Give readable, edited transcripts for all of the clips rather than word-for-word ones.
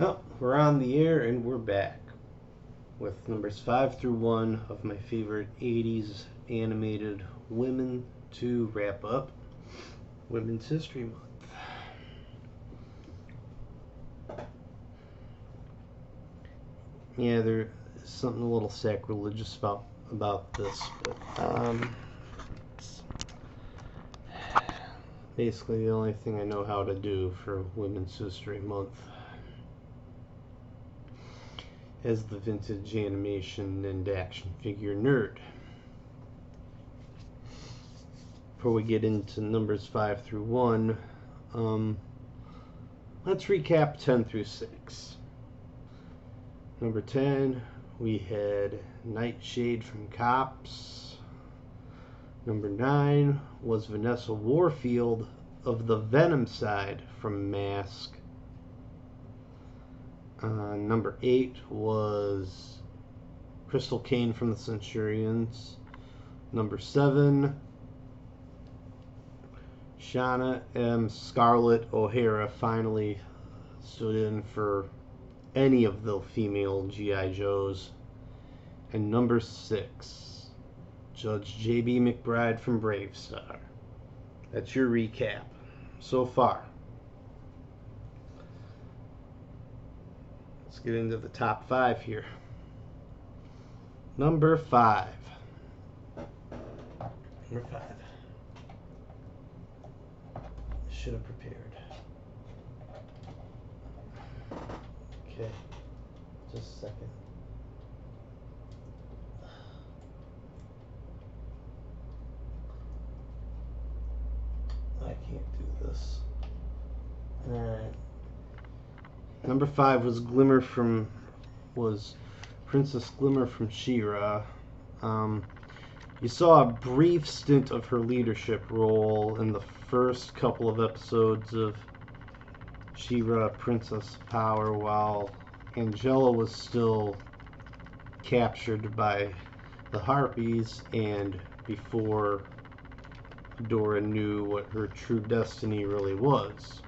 Well, we're on the air and we're back with numbers 5 through 1 of my favorite 80s animated women to wrap up Women's History Month. Yeah, there's something a little sacrilegious about this, but it's basically the only thing I know how to do for Women's History Month as the vintage animation and action figure nerd. Before we get into numbers 5 through 1, let's recap 10 through 6. Number 10, we had Nightshade from Cops. Number 9 was Vanessa Warfield of the Venom side from Mask. Number 8 was Crystal Kane from the Centurions. Number 7, Shauna M. Scarlett O'Hara finally stood in for any of the female G.I. Joes. And number 6, Judge J.B. McBride from Bravestar. That's your recap so far. Let's get into the top 5 here. Number 5. Number 5. Should have prepared. Okay, just a second. I can't do this. Alright. Number 5 was Princess Glimmer from She-Ra. You saw a brief stint of her leadership role in the first couple of episodes of She-Ra Princess of Power while Angela was still captured by the Harpies and before Dora knew what her true destiny really was.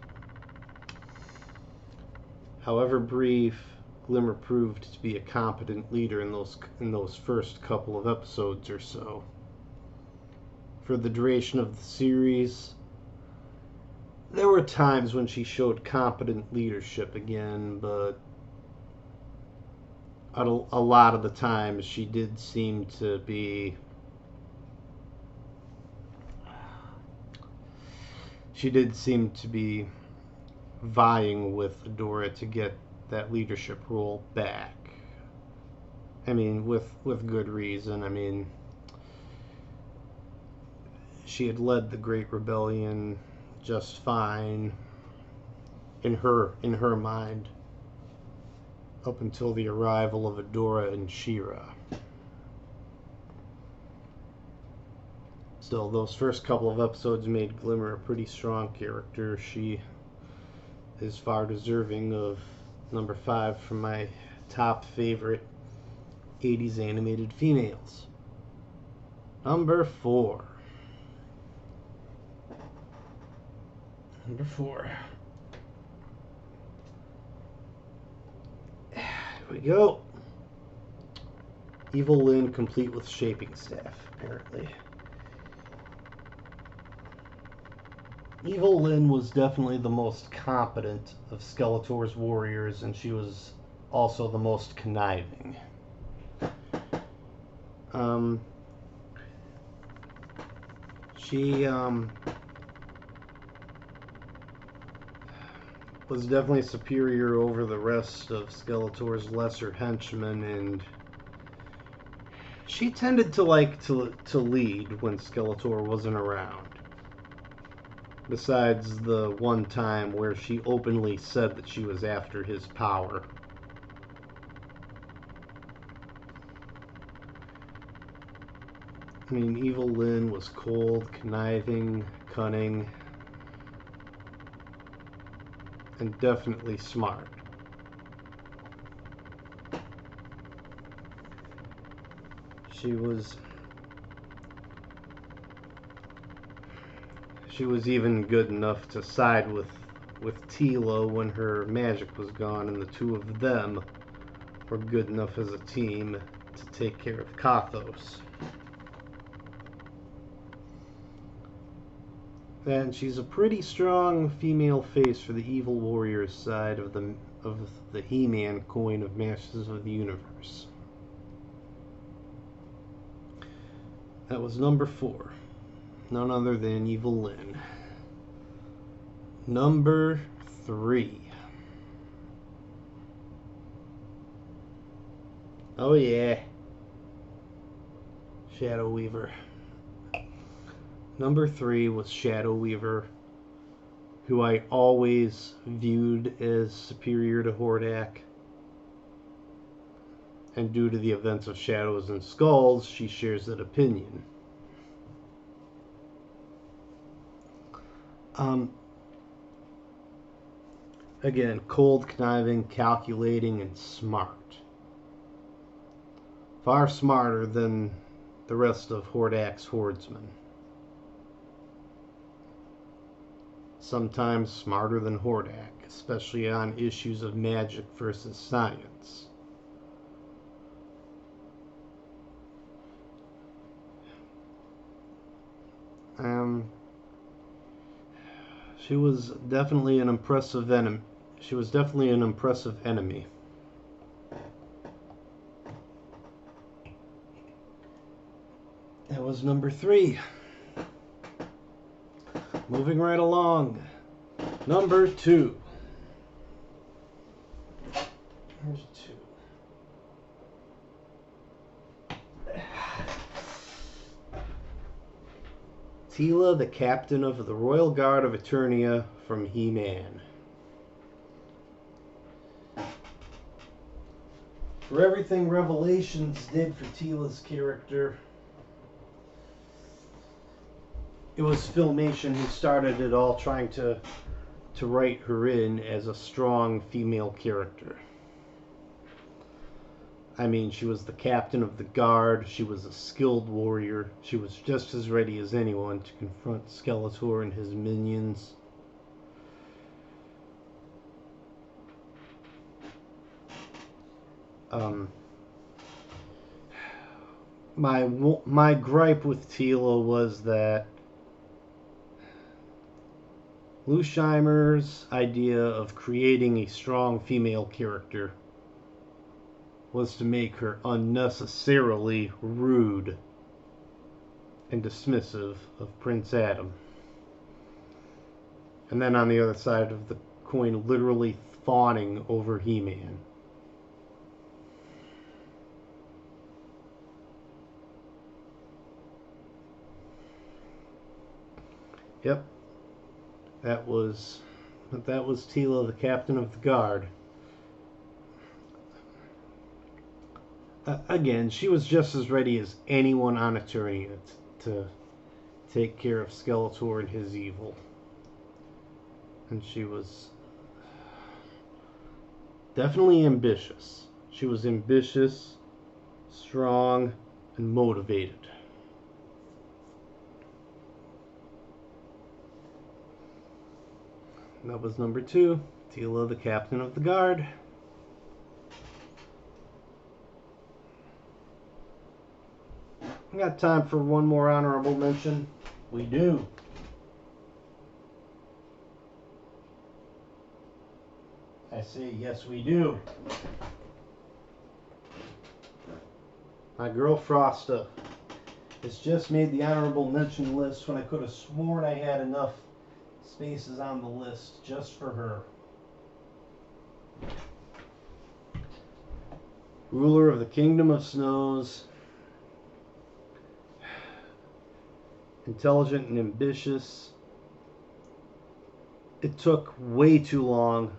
However brief, Glimmer proved to be a competent leader in those first couple of episodes or so. For the duration of the series, there were times when she showed competent leadership again, but a lot of the times she did seem to be vying with Dora to get that leadership role back. I mean, with good reason. I mean, she had led the Great Rebellion just fine in her mind up until the arrival of Adora and She-Ra. Still, those first couple of episodes made Glimmer a pretty strong character. She is far deserving of number 5 from my top favorite 80s animated females. Number 4. Number 4. Here we go. Evil Lynn complete with shaping staff, apparently. Evil Lynn was definitely the most competent of Skeletor's warriors, and she was also the most conniving. She was definitely superior over the rest of Skeletor's lesser henchmen, and she tended to like to lead when Skeletor wasn't around. Besides the one time where she openly said that she was after his power. I mean, Evil Lynn was cold, conniving, cunning, and definitely smart. She was even good enough to side with with Tila when her magic was gone, and the two of them were good enough as a team to take care of Kathos. And she's a pretty strong female face for the evil warriors side of the He-Man coin of Masters of the Universe. That was number 4. None other than Evil Lynn. Number 3. Oh yeah. Shadow Weaver. Number 3 was Shadow Weaver, who I always viewed as superior to Hordak. And due to the events of Shadows and Skulls, she shares that opinion. Again, cold, conniving, calculating, and smart. Far smarter than the rest of Hordak's hordsmen. Sometimes smarter than Hordak, especially on issues of magic versus science. She was definitely an impressive enemy. That was number 3. Moving right along. Number 2. Here's 2. Tila, the captain of the Royal Guard of Eternia from He-Man. For everything Revelations did for Tila's character, it was Filmation who started it all, trying to write her in as a strong female character. I mean, she was the captain of the guard, she was a skilled warrior, she was just as ready as anyone to confront Skeletor and his minions. My gripe with Tila was that Lou Scheimer's idea of creating a strong female character was to make her unnecessarily rude and dismissive of Prince Adam. And then on the other side of the coin, literally fawning over He-Man. Yep. That was Tila, the captain of the guard. Again, she was just as ready as anyone on Eternia to take care of Skeletor and his evil. And she was definitely ambitious. She was ambitious, strong, and motivated. And that was number 2, Tila, the captain of the guard. We got time for one more honorable mention. We do. I say yes, we do. My girl Frosta has just made the honorable mention list when I could have sworn I had enough spaces on the list just for her. Ruler of the Kingdom of Snows. Intelligent and ambitious. It took way too long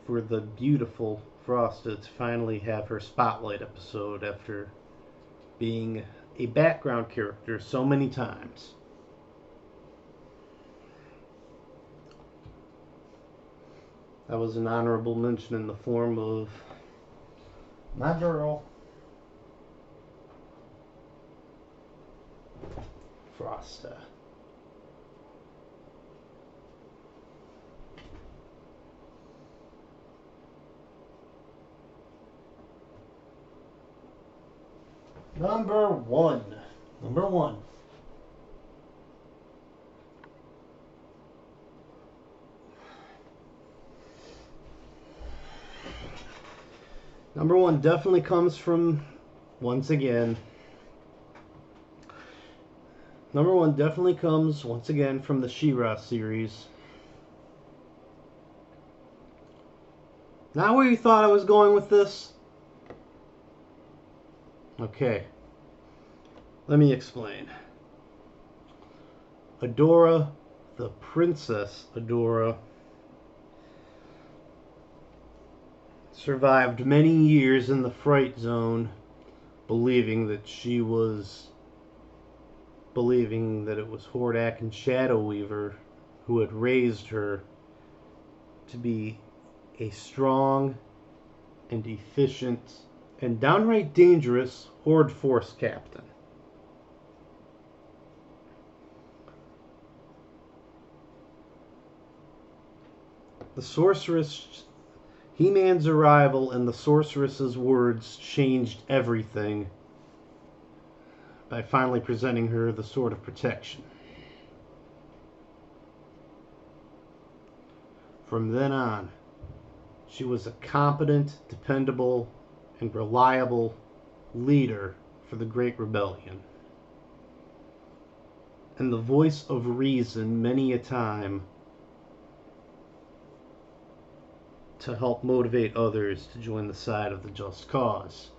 for the beautiful Frosta to finally have her spotlight episode after being a background character so many times. That was an honorable mention in the form of my girl Frosta. Number one. Number one. Number one definitely comes from, once again, number one definitely comes, once again, from the She-Ra series. Not where you thought I was going with this? Okay. Let me explain. Adora, the Princess Adora, survived many years in the Fright Zone, believing that it was Hordak and Shadow Weaver who had raised her to be a strong and efficient and downright dangerous Horde Force captain. The Sorceress, He-Man's arrival and the Sorceress's words changed everything by finally presenting her the Sword of Protection. From then on, she was a competent, dependable, and reliable leader for the Great Rebellion, and the voice of reason many a time to help motivate others to join the side of the just cause.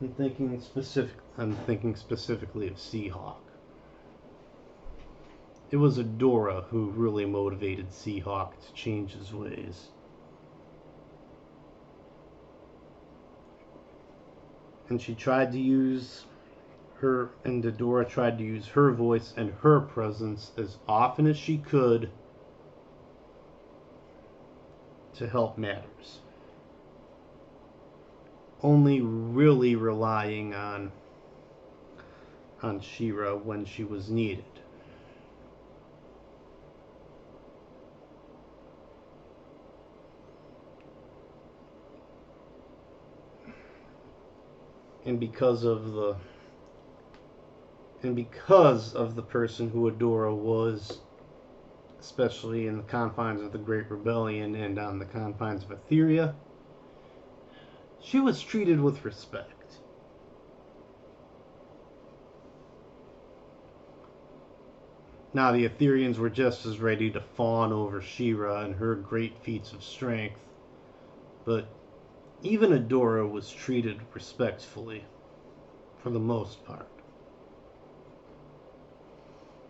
I'm thinking specifically of Seahawk. It was Adora who really motivated Seahawk to change his ways. And Adora tried to use her voice and her presence as often as she could to help matters. Only really relying on She-Ra when she was needed. And because of the person who Adora was, especially in the confines of the Great Rebellion and on the confines of Etheria, she was treated with respect. Now the Etherians were just as ready to fawn over She-Ra and her great feats of strength, but even Adora was treated respectfully, for the most part.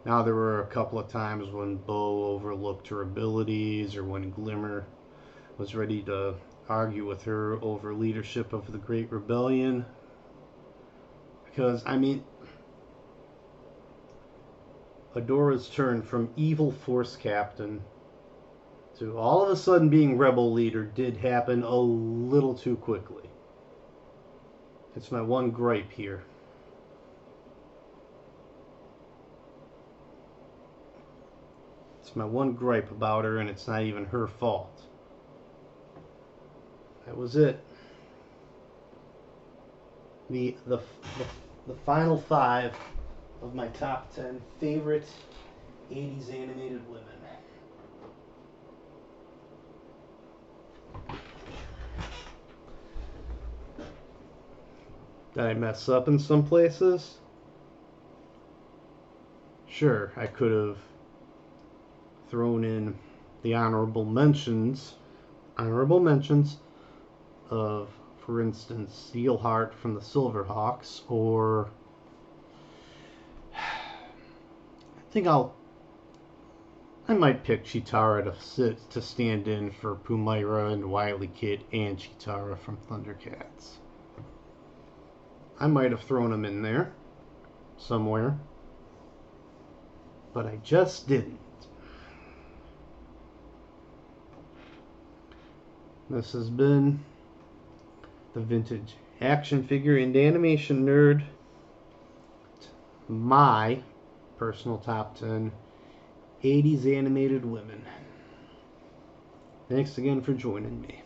Now there were a couple of times when Bo overlooked her abilities, or when Glimmer was ready to argue with her over leadership of the Great Rebellion. Because, Adora's turn from evil Force captain to all of a sudden being rebel leader did happen a little too quickly. It's my one gripe here. It's my one gripe about her, and it's not even her fault. That was it. The final 5 of my top 10 favorite 80s animated women. Did I mess up in some places? Sure, I could have thrown in the honorable mentions of, for instance, Steelheart from the Silverhawks, or I might pick Cheetara to stand in for Pumaira and Wily Kid and Cheetara from Thundercats. I might have thrown them in there somewhere, but I just didn't. This has been the Vintage Action Figure and Animation Nerd. My personal top 10 80s animated women. Thanks again for joining me.